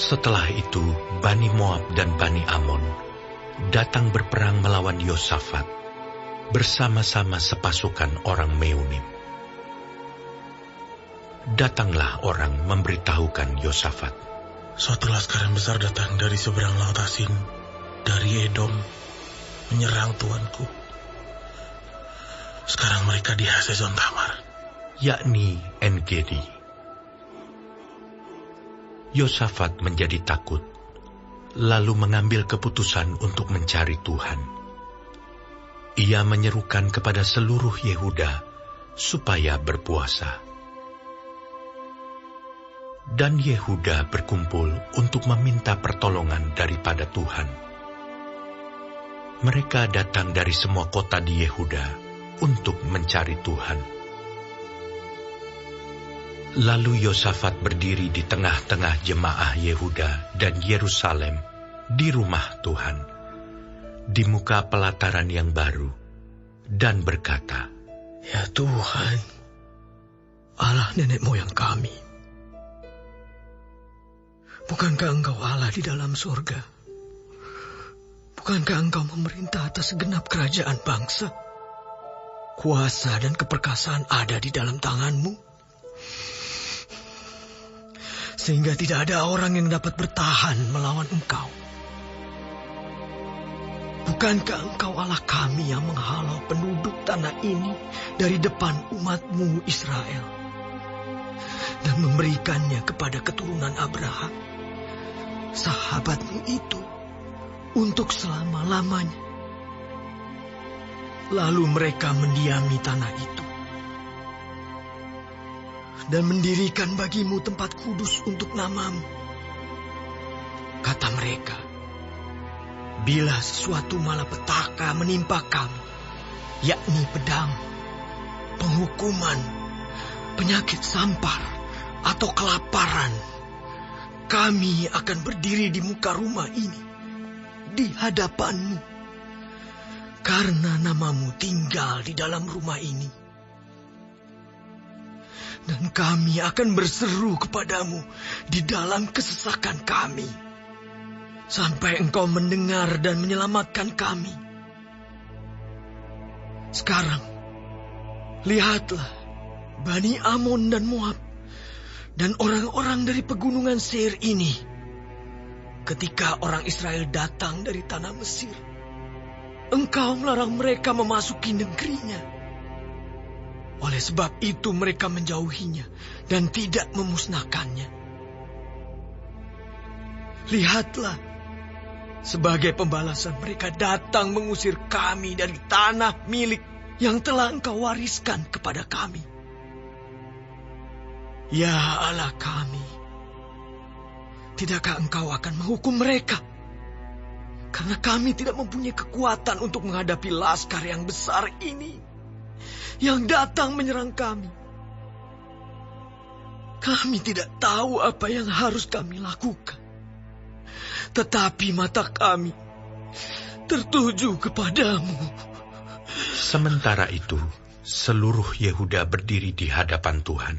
Setelah itu, Bani Moab dan Bani Amon datang berperang melawan Yosafat bersama-sama sepasukan orang Meunim. Datanglah orang memberitahukan Yosafat, suatu laskar yang besar datang dari seberang laut Asin, dari Edom, menyerang tuanku. Sekarang mereka di Hazezon Tamar, yakni En-Gedi. Yosafat menjadi takut, lalu mengambil keputusan untuk mencari Tuhan. Ia menyerukan kepada seluruh Yehuda supaya berpuasa. Dan Yehuda berkumpul untuk meminta pertolongan daripada Tuhan. Mereka datang dari semua kota di Yehuda untuk mencari Tuhan. Lalu Yosafat berdiri di tengah-tengah jemaah Yehuda dan Yerusalem di rumah Tuhan, di muka pelataran yang baru, dan berkata, "Ya Tuhan, Allah nenek moyang kami, bukankah Engkau Allah di dalam surga? Bukankah Engkau memerintah atas segenap kerajaan bangsa? Kuasa dan keperkasaan ada di dalam tangan-Mu, sehingga tidak ada orang yang dapat bertahan melawan Engkau. Bukankah Engkau Allah kami yang menghalau penduduk tanah ini dari depan umat-Mu Israel dan memberikannya kepada keturunan Abraham, sahabat-Mu itu, untuk selama-lamanya? Lalu mereka mendiami tanah itu dan mendirikan bagimu tempat kudus untuk nama-Mu. Kata mereka, bila sesuatu malapetaka menimpa kami, yakni pedang, penghukuman, penyakit sampar, atau kelaparan, kami akan berdiri di muka rumah ini, di hadapan-Mu, karena nama-Mu tinggal di dalam rumah ini. Dan kami akan berseru kepadamu di dalam kesesakan kami, sampai Engkau mendengar dan menyelamatkan kami. Sekarang, lihatlah, Bani Amon dan Moab, dan orang-orang dari pegunungan Seir ini, ketika orang Israel datang dari tanah Mesir, Engkau melarang mereka memasuki negerinya. Oleh sebab itu mereka menjauhinya dan tidak memusnahkannya. Lihatlah, sebagai pembalasan mereka datang mengusir kami dari tanah milik yang telah Engkau wariskan kepada kami. Ya Allah kami, tidakkah Engkau akan menghukum mereka? Karena kami tidak mempunyai kekuatan untuk menghadapi laskar yang besar ini yang datang menyerang kami. Kami tidak tahu apa yang harus kami lakukan, tetapi mata kami tertuju kepadamu." Sementara itu, seluruh Yehuda berdiri di hadapan Tuhan,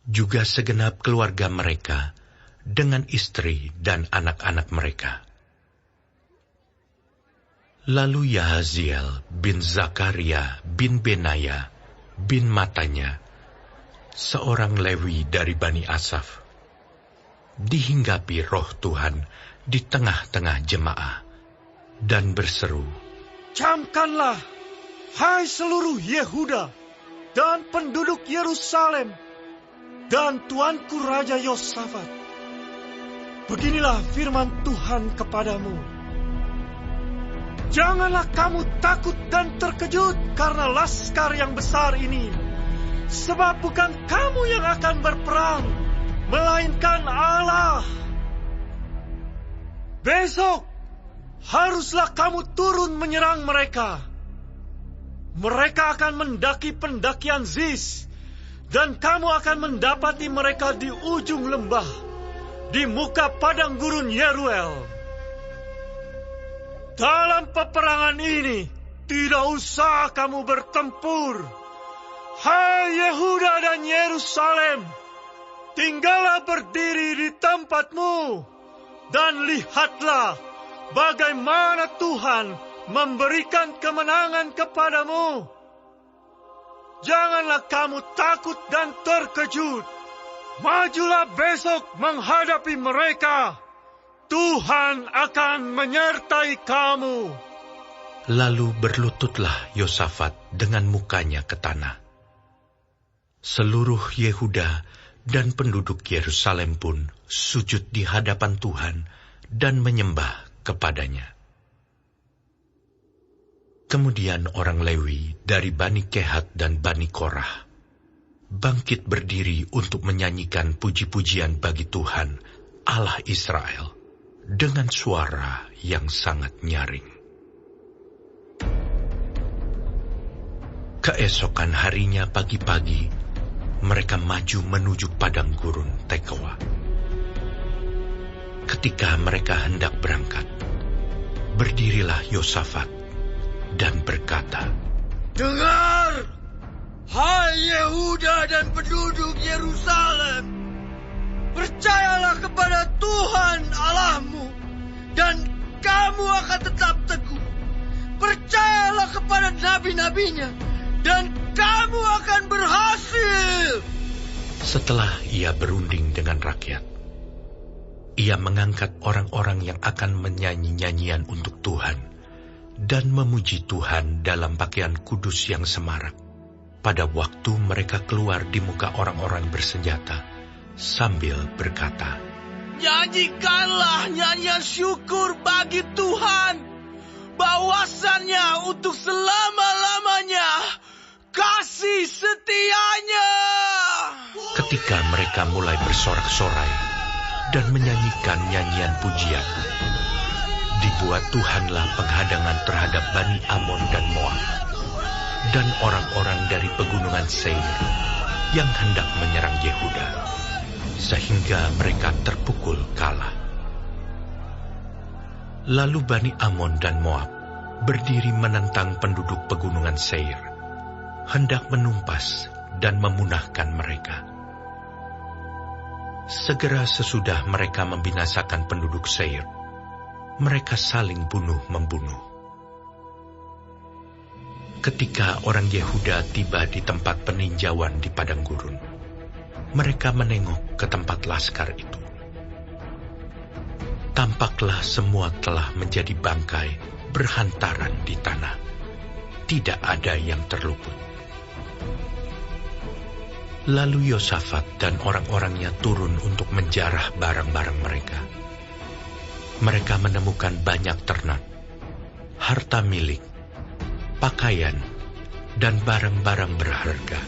juga segenap keluarga mereka dengan istri dan anak-anak mereka. Lalu Yahaziel bin Zakaria bin Benaya bin Matanya, seorang Lewi dari Bani Asaf, dihinggapi roh Tuhan di tengah-tengah jemaah dan berseru, "Camkanlah, hai seluruh Yehuda dan penduduk Yerusalem dan tuanku Raja Yosafat. Beginilah firman Tuhan kepadamu. Janganlah kamu takut dan terkejut karena laskar yang besar ini, sebab bukan kamu yang akan berperang, melainkan Allah. Besok haruslah kamu turun menyerang mereka. Mereka akan mendaki pendakian Ziz, dan kamu akan mendapati mereka di ujung lembah, di muka padang gurun Yeruel. Dalam peperangan ini, tidak usah kamu bertempur, hai Yehuda dan Yerusalem, tinggallah berdiri di tempatmu, dan lihatlah bagaimana Tuhan memberikan kemenangan kepadamu. Janganlah kamu takut dan terkejut. Majulah besok menghadapi mereka. Tuhan akan menyertai kamu. Lalu berlututlah Yosafat dengan mukanya ke tanah. Seluruh Yehuda dan penduduk Yerusalem pun sujud di hadapan Tuhan dan menyembah kepadanya. Kemudian orang Lewi dari Bani Kehat dan Bani Korah bangkit berdiri untuk menyanyikan puji-pujian bagi Tuhan, Allah Israel, dengan suara yang sangat nyaring. Keesokan harinya pagi-pagi, mereka maju menuju padang gurun Tekoa. Ketika mereka hendak berangkat, berdirilah Yosafat dan berkata, "Dengar, hai Yehuda dan penduduk Yerusalem, percayalah kepada Tuhan Allahmu, dan kamu akan tetap teguh. Percayalah kepada nabi-nabinya, dan kamu akan berhasil." Setelah ia berunding dengan rakyat, ia mengangkat orang-orang yang akan menyanyi nyanyian untuk Tuhan dan memuji Tuhan dalam pakaian kudus yang semarak pada waktu mereka keluar di muka orang-orang bersenjata sambil berkata, "Nyanyikanlah nyanyian syukur bagi Tuhan, bahwasannya untuk selama-lamanya kasih setianya." Ketika mereka mulai bersorak-sorai dan menyanyikan nyanyian pujian, dibuat Tuhanlah penghadangan terhadap Bani Amon dan Moab dan orang-orang dari pegunungan Seir yang hendak menyerang Yehuda, sehingga mereka terpukul kalah. Lalu Bani Amon dan Moab berdiri menentang penduduk pegunungan Seir, hendak menumpas dan memunahkan mereka. Segera sesudah mereka membinasakan penduduk Seir, mereka saling bunuh-membunuh. Ketika orang Yehuda tiba di tempat peninjauan di padang gurun, mereka menengok ke tempat laskar itu. Tampaklah semua telah menjadi bangkai berhantaran di tanah. Tidak ada yang terluput. Lalu Yosafat dan orang-orangnya turun untuk menjarah barang-barang mereka. Mereka menemukan banyak ternak, harta milik, pakaian, dan barang-barang berharga.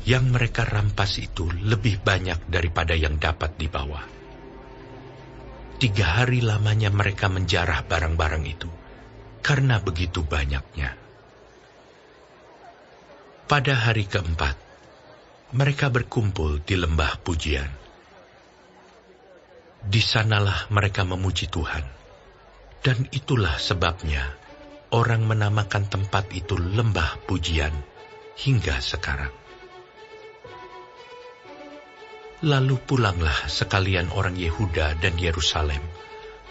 Yang mereka rampas itu lebih banyak daripada yang dapat dibawa. 3 hari lamanya mereka menjarah barang-barang itu, karena begitu banyaknya. Pada hari keempat, mereka berkumpul di lembah pujian. Di sanalah mereka memuji Tuhan, dan itulah sebabnya orang menamakan tempat itu lembah pujian hingga sekarang. Lalu pulanglah sekalian orang Yehuda dan Yerusalem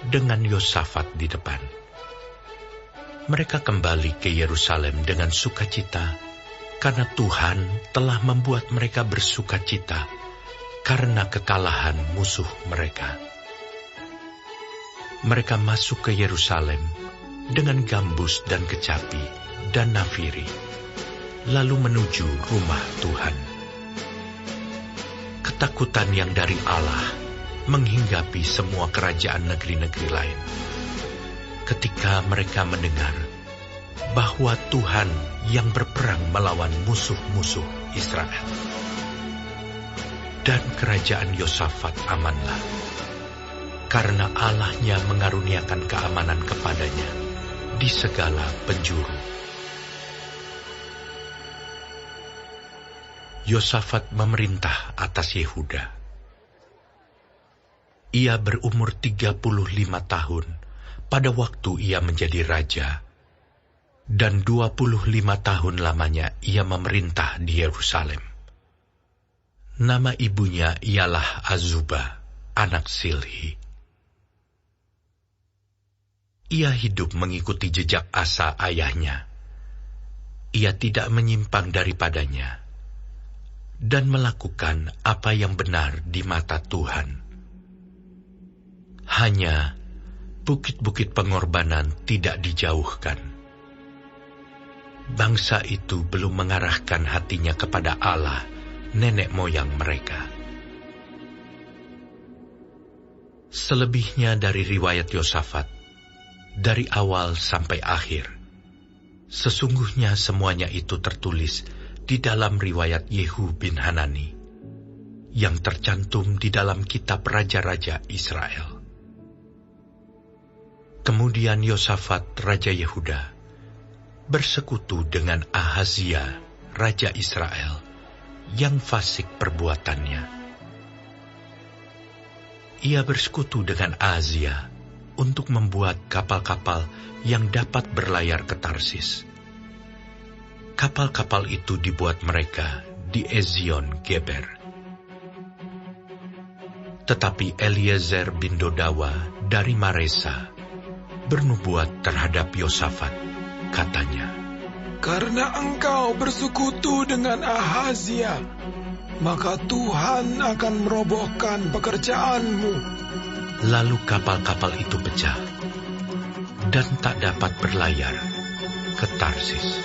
dengan Yosafat di depan. Mereka kembali ke Yerusalem dengan sukacita, karena Tuhan telah membuat mereka bersukacita karena kekalahan musuh mereka. Mereka masuk ke Yerusalem dengan gambus dan kecapi dan nafiri, lalu menuju rumah Tuhan. Ketakutan yang dari Allah menghinggapi semua kerajaan negeri-negeri lain, ketika mereka mendengar bahwa Tuhan yang berperang melawan musuh-musuh Israel. Dan kerajaan Yosafat amanlah, karena Allah-Nya mengaruniakan keamanan kepadanya di segala penjuru. Yosafat memerintah atas Yehuda. Ia berumur 35 tahun pada waktu ia menjadi raja, dan 25 tahun lamanya ia memerintah di Yerusalem. Nama ibunya ialah Azubah, anak Silhi. Ia hidup mengikuti jejak Asa ayahnya. Ia tidak menyimpang daripadanya dan melakukan apa yang benar di mata Tuhan. Hanya bukit-bukit pengorbanan tidak dijauhkan. Bangsa itu belum mengarahkan hatinya kepada Allah, nenek moyang mereka. Selebihnya dari riwayat Yosafat, dari awal sampai akhir, sesungguhnya semuanya itu tertulis di dalam riwayat Yehu bin Hanani, yang tercantum di dalam kitab Raja-Raja Israel. Kemudian Yosafat, Raja Yehuda, bersekutu dengan Ahazia, Raja Israel, yang fasik perbuatannya. Ia bersekutu dengan Ahazia untuk membuat kapal-kapal yang dapat berlayar ke Tarsis. Kapal-kapal itu dibuat mereka di Ezion Geber. Tetapi Eliezer bin Dodawa dari Maresa bernubuat terhadap Yosafat, katanya, "Karena engkau bersekutu dengan Ahazia, maka Tuhan akan merobohkan pekerjaanmu." Lalu kapal-kapal itu pecah dan tak dapat berlayar ke Tarsis.